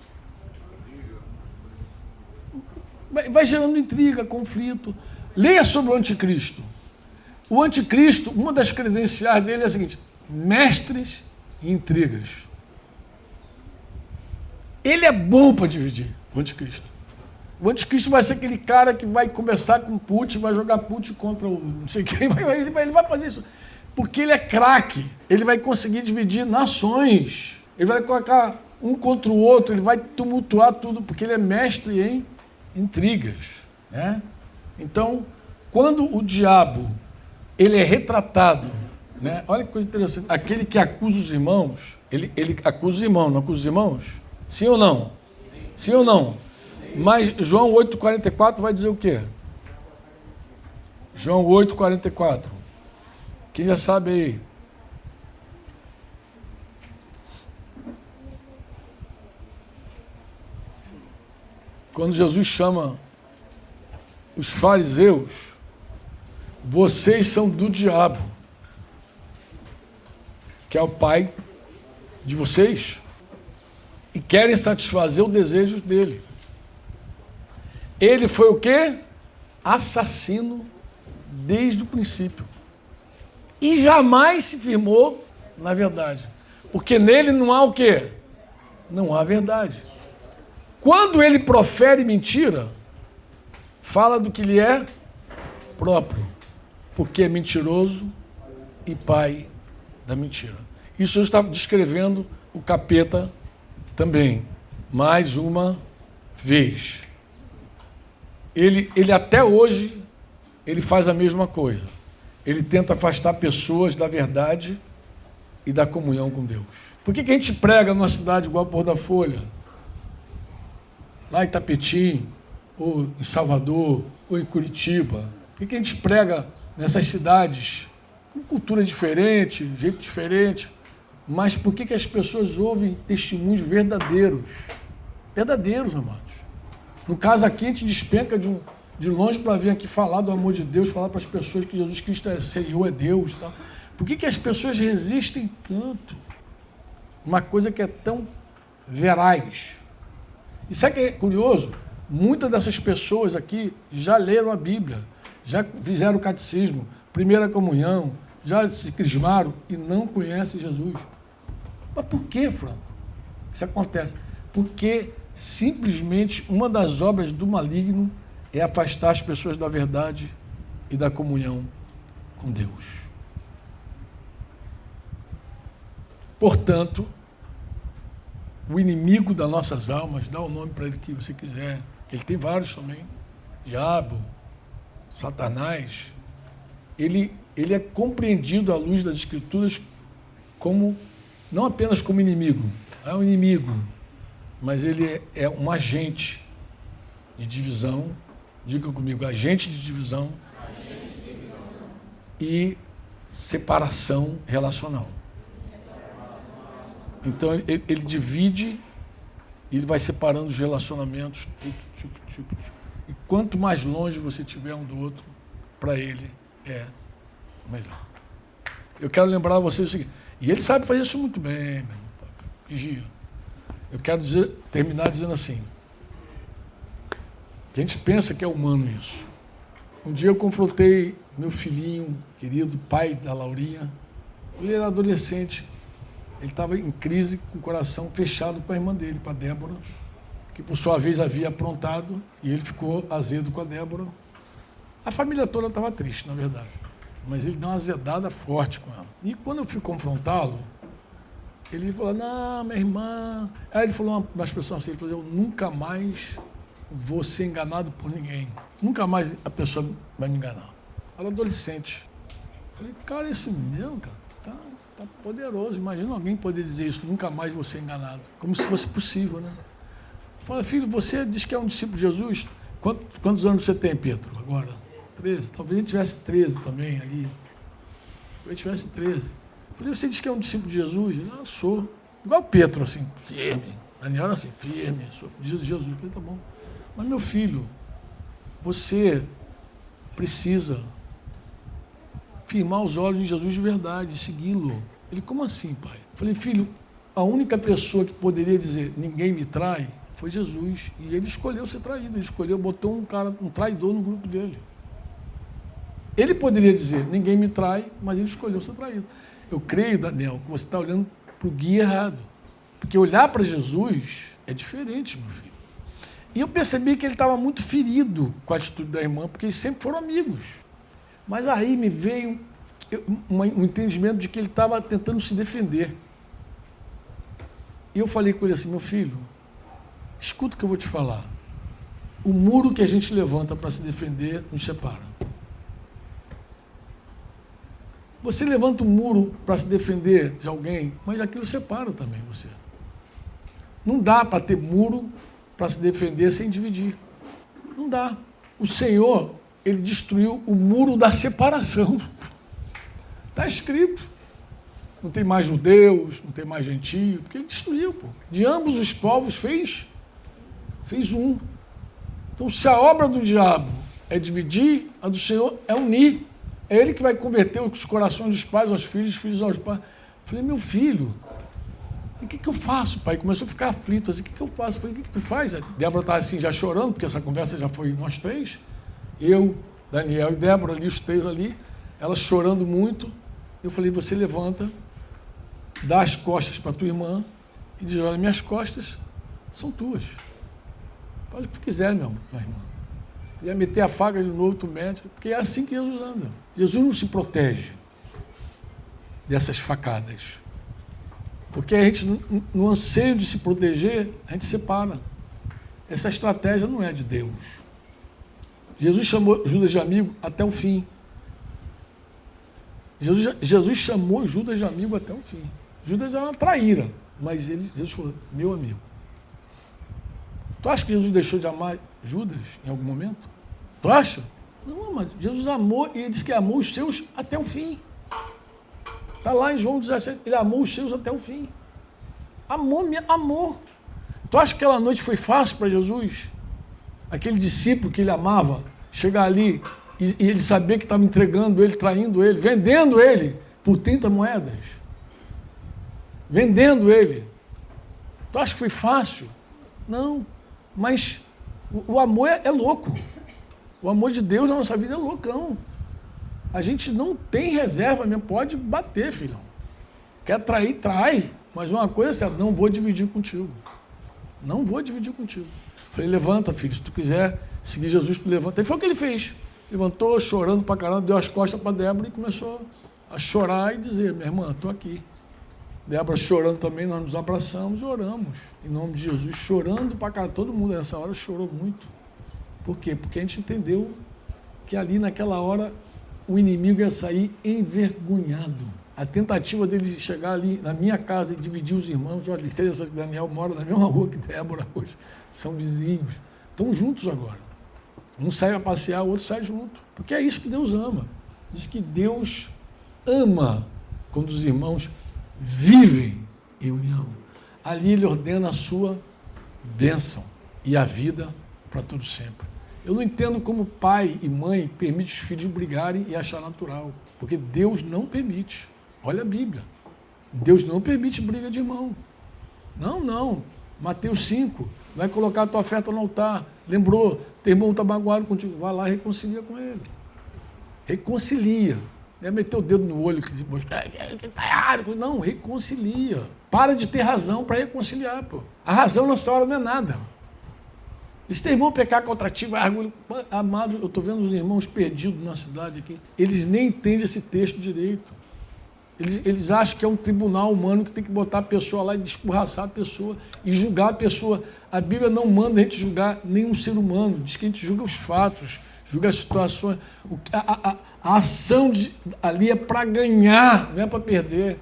Vai gerando intriga, conflito. Leia sobre o anticristo. O anticristo, uma das credenciais dele é a seguinte: mestres e intrigas. Ele é bom para dividir, o anticristo. O anticristo vai ser aquele cara que vai começar com Putin, vai jogar Putin contra o não sei quem, ele vai fazer isso. Porque ele é craque, ele vai conseguir dividir nações, ele vai colocar um contra o outro, ele vai tumultuar tudo, porque ele é mestre em intrigas, né? Então, quando o diabo ele é retratado, né? Olha que coisa interessante, aquele que acusa os irmãos, ele acusa os irmãos, não acusa os irmãos? Sim ou não? Sim ou não? Mas João 8,44 vai dizer o quê? João 8,44. Quem já sabe aí? Quando Jesus chama os fariseus, vocês são do diabo, que é o pai de vocês, e querem satisfazer os desejos dele. Ele foi o quê? Assassino desde o princípio. E jamais se firmou na verdade. Porque nele não há o quê? Não há verdade. Quando ele profere mentira, fala do que lhe é próprio. Porque é mentiroso e pai da mentira. Isso eu estava descrevendo o capeta também. Mais uma vez. Ele até hoje, ele faz a mesma coisa. Ele tenta afastar pessoas da verdade e da comunhão com Deus. Por que a gente prega numa cidade igual a Porto da Folha? Lá em Itapetim, ou em Salvador, ou em Curitiba? Por que a gente prega nessas cidades com cultura diferente, jeito diferente? Mas por que as pessoas ouvem testemunhos verdadeiros? Verdadeiros, amados. No caso aqui, a gente despenca de longe para vir aqui falar do amor de Deus, falar para as pessoas que Jesus Cristo é Senhor, é Deus. Tá? Por que as pessoas resistem tanto? Uma coisa que é tão veraz. E sabe o que é curioso? Muitas dessas pessoas aqui já leram a Bíblia, já fizeram o catecismo, primeira comunhão, já se crismaram e não conhecem Jesus. Mas por que, Franco, isso acontece? Porque simplesmente uma das obras do maligno é afastar as pessoas da verdade e da comunhão com Deus. Portanto, o inimigo das nossas almas, dá o nome para ele que você quiser, ele tem vários também, diabo, Satanás, ele é compreendido à luz das Escrituras como, não apenas como inimigo, é um inimigo, mas ele é um agente de divisão, diga comigo, agente de divisão e separação relacional. Então ele divide, ele vai separando os relacionamentos, e quanto mais longe você estiver um do outro, para ele é melhor. Eu quero lembrar a vocês o seguinte, e ele sabe fazer isso muito bem, meu irmão, vigia. Eu quero terminar dizendo assim, a gente pensa que é humano isso. Um dia eu confrontei meu filhinho querido, pai da Laurinha, ele era adolescente, ele estava em crise, com o coração fechado com a irmã dele, com a Débora, que por sua vez havia aprontado, e ele ficou azedo com a Débora. A família toda estava triste, na verdade, mas ele deu uma azedada forte com ela. E quando eu fui confrontá-lo, ele falou, não, minha irmã... Aí ele falou uma expressão assim, ele falou, eu nunca mais vou ser enganado por ninguém. Nunca mais a pessoa vai me enganar. Ela é adolescente. Eu falei, cara, isso mesmo, cara, tá poderoso. Imagina alguém poder dizer isso, nunca mais vou ser enganado. Como se fosse possível, né? Fala, filho, você diz que é um discípulo de Jesus? Quantos anos você tem, Pedro? Agora? 13. Talvez ele tivesse 13 também ali. Talvez ele tivesse 13. Eu falei, você diz que é um discípulo de Jesus? Ele, eu sou. Igual Pedro, assim, firme. Daniel era assim, firme, sou de Jesus. Eu falei, tá bom. Mas, meu filho, você precisa firmar os olhos em Jesus de verdade, segui-lo. Ele, como assim, pai? Eu falei, filho, a única pessoa que poderia dizer, ninguém me trai, Foi Jesus. E ele escolheu ser traído. Ele escolheu, botou um traidor no grupo dele. Ele poderia dizer, ninguém me trai, mas ele escolheu ser traído. Eu creio, Daniel, que você está olhando para o guia errado. Porque olhar para Jesus é diferente, meu filho. E eu percebi que ele estava muito ferido com a atitude da irmã, porque eles sempre foram amigos. Mas aí me veio um entendimento de que ele estava tentando se defender. E eu falei com ele assim, meu filho, escuta o que eu vou te falar. O muro que a gente levanta para se defender nos separa. Você levanta um muro para se defender de alguém, mas aquilo separa também você. Não dá para ter muro para se defender sem dividir. Não dá. O Senhor, ele destruiu o muro da separação. Está escrito. Não tem mais judeus, não tem mais gentio, porque ele destruiu, pô. De ambos os povos fez um. Então, se a obra do diabo é dividir, a do Senhor é unir. É ele que vai converter os corações dos pais aos filhos, dos filhos aos pais. Falei, meu filho, o que eu faço, pai? Começou a ficar aflito, assim, o que eu faço? Falei, o que tu faz? A Débora estava assim, já chorando, porque essa conversa já foi nós três. Eu, Daniel e Débora ali, os três ali, ela chorando muito. Eu falei, você levanta, dá as costas para tua irmã e diz, olha, minhas costas são tuas. Faz o que quiser, minha irmã. Ia meter a faca de novo, tu mete, porque é assim que Jesus anda. Jesus não se protege dessas facadas. Porque a gente, no anseio de se proteger, a gente separa. Essa estratégia não é de Deus. Jesus chamou Judas de amigo até o fim. Jesus chamou Judas de amigo até o fim. Judas era uma traíra, mas Jesus falou, meu amigo. Tu acha que Jesus deixou de amar Judas em algum momento? Tu acha? Não, mas Jesus amou e ele disse que amou os seus até o fim. Está lá em João 17, ele amou os seus até o fim. Amor. Tu acha que aquela noite foi fácil para Jesus? Aquele discípulo que ele amava, chegar ali e ele saber que estava entregando ele, traindo ele, vendendo ele por 30 moedas. Vendendo ele. Tu acha que foi fácil? Não. Mas o amor é louco. O amor de Deus na nossa vida é loucão. A gente não tem reserva mesmo, pode bater, filhão. Quer trair, trai. Mas uma coisa é certa, não vou dividir contigo. Não vou dividir contigo. Falei, levanta, filho, se tu quiser seguir Jesus, tu levanta. E foi o que ele fez. Levantou, chorando pra caramba, deu as costas para Débora e começou a chorar e dizer, minha irmã, estou aqui. Débora chorando também, nós nos abraçamos e oramos. Em nome de Jesus, chorando pra caramba. Todo mundo nessa hora chorou muito. Por quê? Porque a gente entendeu que ali naquela hora o inimigo ia sair envergonhado. A tentativa dele chegar ali na minha casa e dividir os irmãos, olha, Daniel mora na mesma rua que Débora hoje, são vizinhos, estão juntos agora. Um sai a passear, o outro sai junto. Porque é isso que Deus ama. Diz que Deus ama quando os irmãos vivem em união. Ali ele ordena a sua bênção e a vida para todo sempre. Eu não entendo como pai e mãe permitem os filhos brigarem e achar natural. Porque Deus não permite. Olha a Bíblia. Deus não permite briga de irmão. Não. Mateus 5. Vai colocar a tua oferta no altar. Lembrou? Teu irmão está magoado contigo. Vai lá e reconcilia com ele. Reconcilia. Não é meter o dedo no olho que está errado. Não, reconcilia. Para de ter razão para reconciliar. Pô. A razão nessa hora não é nada. E se teu irmão pecar contra ti, vai arguir. Amado, eu estou vendo os irmãos perdidos na cidade aqui. Eles nem entendem esse texto direito. Eles acham que é um tribunal humano que tem que botar a pessoa lá e escorraçar a pessoa e julgar a pessoa. A Bíblia não manda a gente julgar nenhum ser humano. Diz que a gente julga os fatos, julga as situações. A ação ali é para ganhar, não é para perder.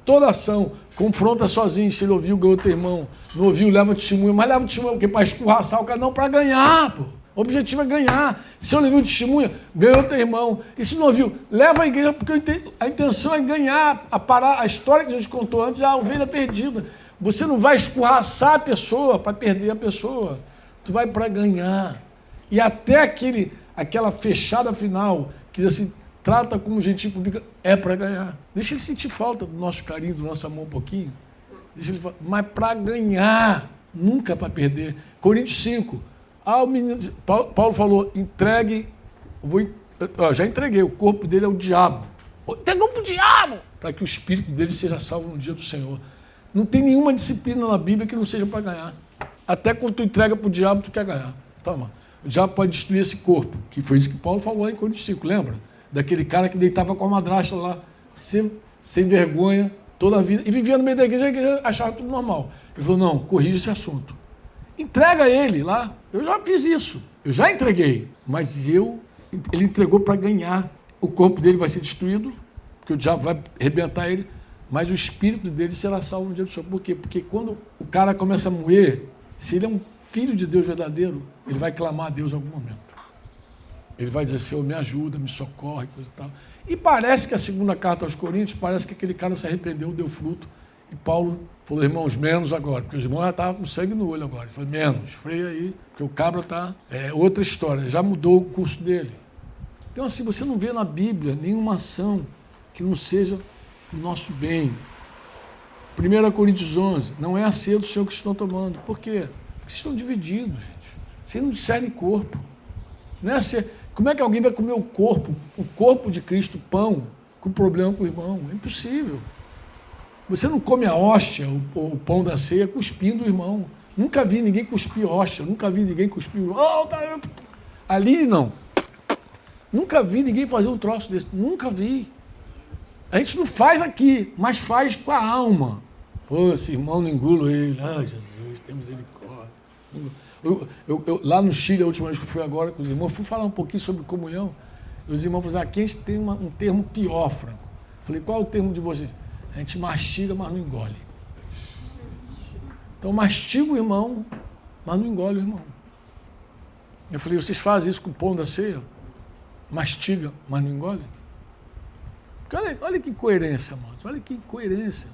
Toda ação, confronta sozinho, se ele ouviu, ganhou teu irmão. Não ouviu, leva testemunho. Mas leva testemunho porque para escorraçar o cara, não, para ganhar, pô. O objetivo é ganhar. Se eu levei o testemunho, ganhou teu irmão. E se não ouviu, leva a igreja, porque a intenção é ganhar, a parar. A história que a gente contou antes é a ovelha perdida. Você não vai escorraçar a pessoa para perder a pessoa. Tu vai para ganhar. E até aquela fechada final, que assim, trata como gentil público, é para ganhar. Deixa ele sentir falta do nosso carinho, do nosso amor um pouquinho. Deixa ele falar, mas para ganhar. Nunca para perder. Coríntios 5. Paulo falou, entregue, já entreguei, o corpo dele é o diabo. Entregou para o diabo! Para que o espírito dele seja salvo no dia do Senhor. Não tem nenhuma disciplina na Bíblia que não seja para ganhar. Até quando tu entrega para o diabo, tu quer ganhar. Toma. O diabo pode destruir esse corpo, que foi isso que Paulo falou em Coríntios 5, lembra? Daquele cara que deitava com a madrasta lá, sem vergonha, toda a vida, e vivia no meio da igreja, a igreja achava tudo normal. Ele falou, não, corrija esse assunto. Entrega ele lá. Eu já fiz isso. Eu já entreguei. Mas ele entregou para ganhar. O corpo dele vai ser destruído, porque o diabo vai arrebentar ele, mas o espírito dele será salvo no dia do Senhor. Por quê? Porque quando o cara começa a moer, se ele é um filho de Deus verdadeiro, ele vai clamar a Deus em algum momento. Ele vai dizer, Senhor, me ajuda, me socorre, coisa e tal. E parece que a segunda carta aos Coríntios, parece que aquele cara se arrependeu, deu fruto. E Paulo falou, irmãos, menos agora, porque os irmãos já estavam com sangue no olho agora. Ele falou, menos, freia aí, porque o cabra está... É outra história, já mudou o curso dele. Então, assim, você não vê na Bíblia nenhuma ação que não seja o nosso bem. 1 Coríntios 11, não é a ceia do Senhor que estão tomando. Por quê? Porque estão divididos, gente. Vocês não discernem corpo. Não é a ceia. Como é que alguém vai comer o corpo de Cristo, o pão, com problema com o irmão? É impossível. Você não come a hóstia, o pão da ceia, cuspindo o irmão. Nunca vi ninguém cuspir hóstia, nunca vi ninguém cuspir... Ali não. Nunca vi ninguém fazer um troço desse, nunca vi. A gente não faz aqui, mas faz com a alma. Pô, esse irmão não engulo ele. Ai, Jesus, tem misericórdia. Lá no Chile, a última vez que eu fui agora com os irmãos, fui falar um pouquinho sobre comunhão. E os irmãos falaram, aqui a gente tem um termo pior, Franco. Falei, qual é o termo de vocês? A gente mastiga, mas não engole. Então mastiga o irmão, mas não engole o irmão. Eu falei, vocês fazem isso com o pão da ceia? Mastiga, mas não engole? Olha que coerência, amados. Olha que coerência.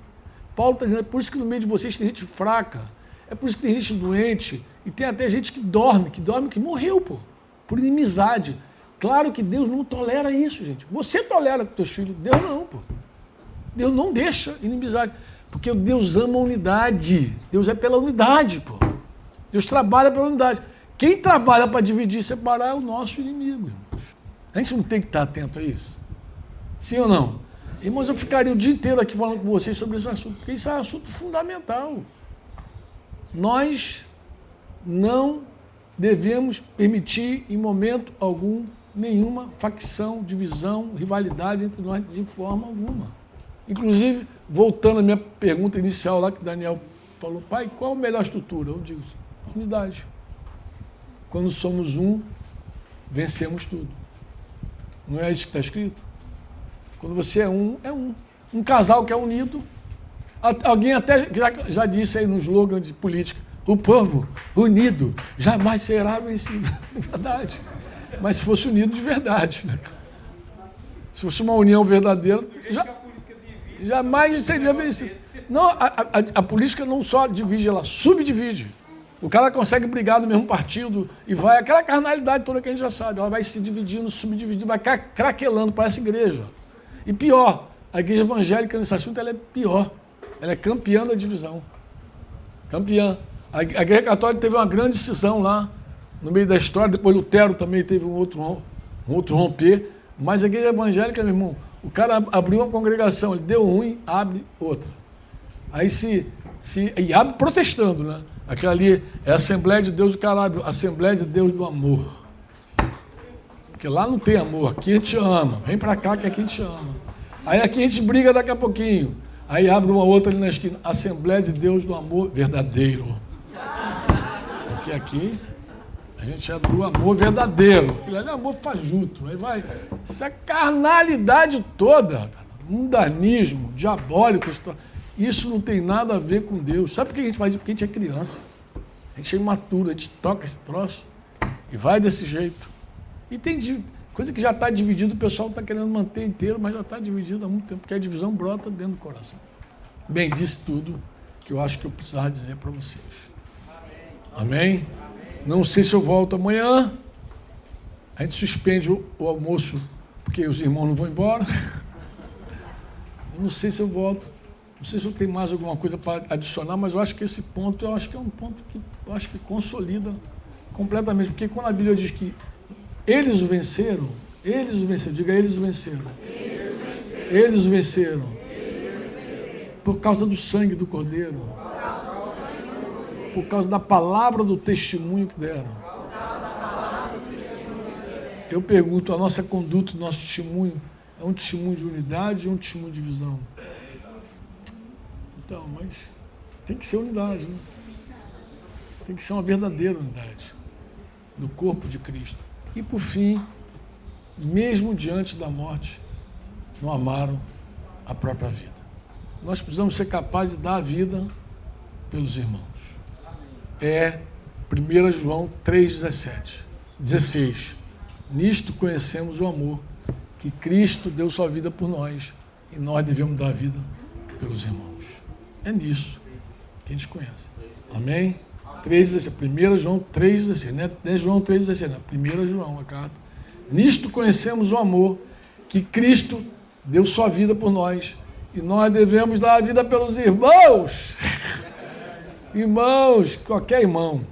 Paulo está dizendo, é por isso que no meio de vocês tem gente fraca. É por isso que tem gente doente. E tem até gente que morreu, pô. Por inimizade. Claro que Deus não tolera isso, gente. Você tolera com teus filhos. Deus não, pô. Deus não deixa inimizade. Porque Deus ama a unidade. Deus é pela unidade, pô. Deus trabalha pela unidade. Quem trabalha para dividir e separar é o nosso inimigo, irmãos. A gente não tem que estar atento a isso? Sim ou não? Irmãos, eu ficaria o dia inteiro aqui falando com vocês sobre esse assunto, porque isso é um assunto fundamental. Nós não devemos permitir, em momento algum, nenhuma facção, divisão, rivalidade entre nós de forma alguma. Inclusive, voltando à minha pergunta inicial lá, que Daniel falou, pai, qual a melhor estrutura? Eu digo, unidade. Quando somos um, vencemos tudo. Não é isso que está escrito? Quando você é um, é um. Um casal que é unido. Alguém até já disse aí no slogan de política, o povo unido jamais será vencido. É verdade. Mas se fosse unido de verdade, né? Se fosse uma união verdadeira, jamais seria vencido. Não, a política não só divide, ela subdivide. O cara consegue brigar no mesmo partido e vai, aquela carnalidade toda que a gente já sabe, ela vai se dividindo, subdividindo, vai craquelando, parece igreja. E pior, a igreja evangélica nesse assunto ela é pior. Ela é campeã da divisão. Campeã. A igreja católica teve uma grande cisão lá, no meio da história, depois Lutero também teve um outro romper, mas a igreja evangélica, meu irmão, o cara abriu uma congregação, ele deu ruim, abre outra. Aí e abre protestando, né? Aquela ali é a Assembleia de Deus do Caralho, Assembleia de Deus do Amor. Porque lá não tem amor, aqui a gente ama. Vem pra cá que aqui a gente ama. Aí aqui a gente briga daqui a pouquinho. Aí abre uma outra ali na esquina, Assembleia de Deus do Amor Verdadeiro. Porque aqui a gente é do amor verdadeiro. Aquilo ali é amor fajuto. Aí vai. Essa carnalidade toda, mundanismo, diabólico, isso não tem nada a ver com Deus. Sabe por que a gente faz isso? Porque a gente é criança. A gente é imaturo, a gente toca esse troço e vai desse jeito. E tem coisa que já está dividida, o pessoal está querendo manter inteiro, mas já está dividido há muito tempo, porque a divisão brota dentro do coração. Bem, disse tudo que eu acho que eu precisava dizer para vocês. Amém? Não sei se eu volto amanhã. A gente suspende o almoço, porque os irmãos não vão embora. Eu não sei se eu volto. Não sei se eu tenho mais alguma coisa para adicionar, mas eu acho que esse ponto, eu acho que é um ponto que eu acho que consolida completamente. Porque quando a Bíblia diz que eles o venceram, diga eles o venceram. Eles o venceram. Por causa do sangue do Cordeiro. Por causa da palavra do testemunho que deram. Eu pergunto, a nossa conduta, o nosso testemunho, é um testemunho de unidade ou um testemunho de divisão? Então, mas tem que ser unidade, né? Tem que ser uma verdadeira unidade no corpo de Cristo. E por fim, mesmo diante da morte, não amaram a própria vida. Nós precisamos ser capazes de dar a vida pelos irmãos. É 1 João 3,16. Nisto conhecemos o amor, que Cristo deu sua vida por nós, e nós devemos dar a vida pelos irmãos. É nisso que a gente conhece. Amém? 3,16. 1 João 3,16. Não é João 3,16, não. 1 João, a carta. Nisto conhecemos o amor, que Cristo deu sua vida por nós, e nós devemos dar a vida pelos irmãos. Irmãos, qualquer irmão.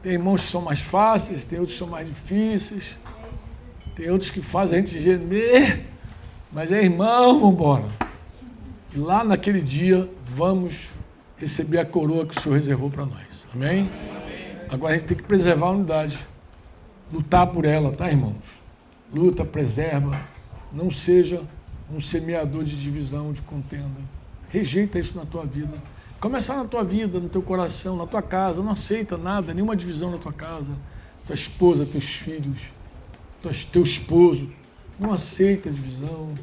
Tem irmãos que são mais fáceis, tem outros que são mais difíceis, tem outros que fazem a gente gemer, mas é irmão, vamos embora. E lá naquele dia vamos receber a coroa que o Senhor reservou para nós. Amém? Agora a gente tem que preservar a unidade, lutar por ela, tá, irmãos? Luta, preserva, não seja um semeador de divisão, de contenda. Rejeita isso na tua vida. Começar na tua vida, no teu coração, na tua casa. Não aceita nada, nenhuma divisão na tua casa. Tua esposa, teus filhos, teu esposo. Não aceita divisão.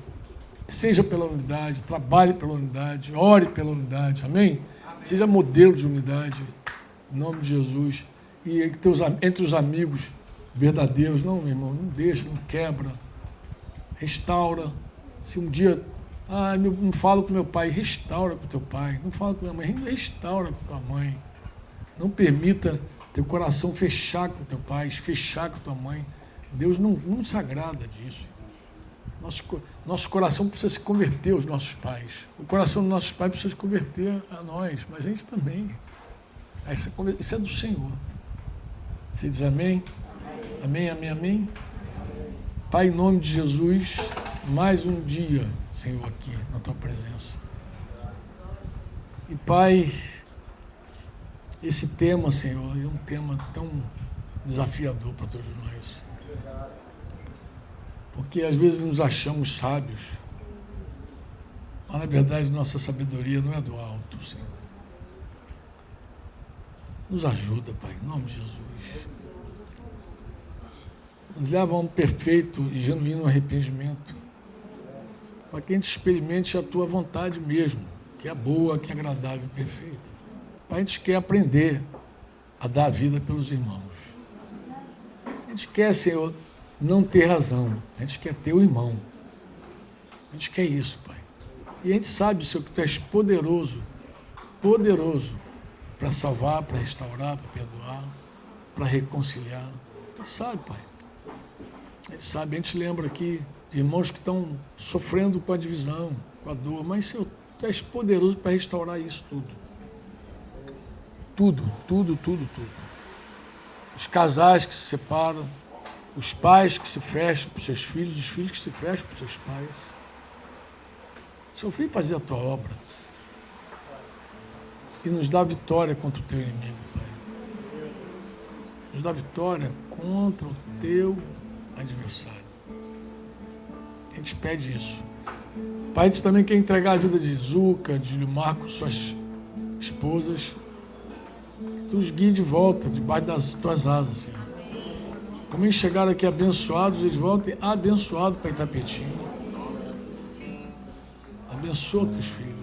Seja pela unidade, trabalhe pela unidade, ore pela unidade. Amém? Seja modelo de unidade, em nome de Jesus. E entre os amigos verdadeiros, não, meu irmão, não deixa, não quebra. Restaura. Se um dia... não falo com meu pai, restaura com teu pai. Não falo com minha mãe, restaura com tua mãe. Não permita teu coração fechar com teu pai, fechar com tua mãe. Deus não se agrada disso. Nosso coração precisa se converter aos nossos pais. O coração dos nossos pais precisa se converter a nós, mas a gente também. Isso é do Senhor. Você diz amém? Amém, amém, amém? Pai, em nome de Jesus, mais um dia, Senhor, aqui na tua presença. E Pai, esse tema, Senhor, é um tema tão desafiador para todos nós. Porque às vezes nos achamos sábios, mas na verdade nossa sabedoria não é do alto, Senhor. Nos ajuda, Pai, em nome de Jesus. Nos leva a um perfeito e genuíno arrependimento, para que a gente experimente a tua vontade mesmo, que é boa, que é agradável e perfeita. A gente quer aprender a dar a vida pelos irmãos. A gente quer, Senhor, não ter razão. A gente quer ter o irmão. A gente quer isso, Pai. E a gente sabe, Senhor, que Tu és poderoso, poderoso, para salvar, para restaurar, para perdoar, para reconciliar. A gente sabe, Pai. A gente sabe, a gente lembra aqui de irmãos que estão sofrendo com a divisão, com a dor, mas, Senhor, Tu és poderoso para restaurar isso tudo. Tudo, tudo, tudo, tudo. Os casais que se separam, os pais que se fecham para os seus filhos, os filhos que se fecham para os seus pais. Seu filho fazer a tua obra e nos dá vitória contra o teu inimigo, Pai. Nos dá vitória contra o teu adversário. A gente pede isso. Pai, a gente também quer entregar a vida de Zuca, de Marco, suas esposas. Tu os guie de volta, debaixo das tuas asas, Senhor. Como eles chegaram aqui abençoados, eles voltem abençoados para Itapetinho. Abençoa teus filhos.